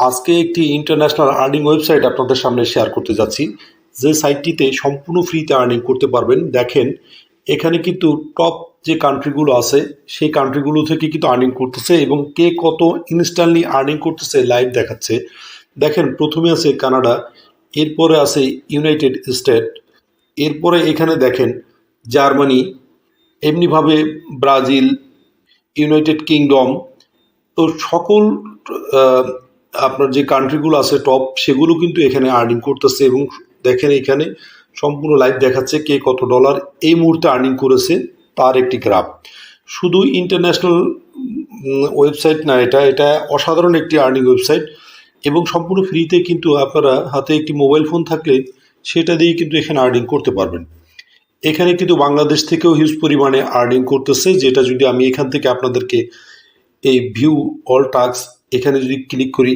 আজকে একটি international earning website আপনাদের সামনে শেয়ার করতে যাচ্ছি, যে সাইটটিতে সম্পূর্ণ ফ্রিতে আর্নিং করতে পারবেন। দেখেন এখানে কিন্তু টপ যে কান্ট্রিগুলো আছে সেই কান্ট্রিগুলো থেকে কিন্তু আর্নিং করতেছে এবং কে কত ইনস্ট্যান্টলি আর্নিং করতেছে লাইভ দেখাচ্ছে। দেখেন প্রথমে আছে কানাডা, এরপরে আছে ইউনাইটেড স্টেট, এরপরে এখানে দেখেন জার্মানি, এমনিভাবে ব্রাজিল, ইউনাইটেড কিংডম। তো সকল আহ, আপনার যে কান্ট্রিগুলো আছে টপ সেগুলো কিন্তু এখানে আর্নিং করতেছে এবং দেখেন এখানে সম্পূর্ণ লাইভ দেখাচ্ছে কে কত ডলার এই মুহূর্তে আর্নিং করেছে তার একটি গ্রাফ। শুধু ইন্টারন্যাশনাল ওয়েবসাইট না, এটা এটা অসাধারণ একটি আর্নিং ওয়েবসাইট এবং সম্পূর্ণ ফ্রিতে কিন্তু আপনারা হাতে একটি মোবাইল ফোন থাকলে সেটা দিয়ে কিন্তু এখানে আর্নিং করতে পারবেন। এখানে কিন্তু বাংলাদেশ থেকেও হিউজ পরিমাণে আর্নিং করতেছে, যেটা যদি আমি এখান থেকে আপনাদেরকে এই ভিউ অল টাস্ক এখানে যদি ক্লিক করি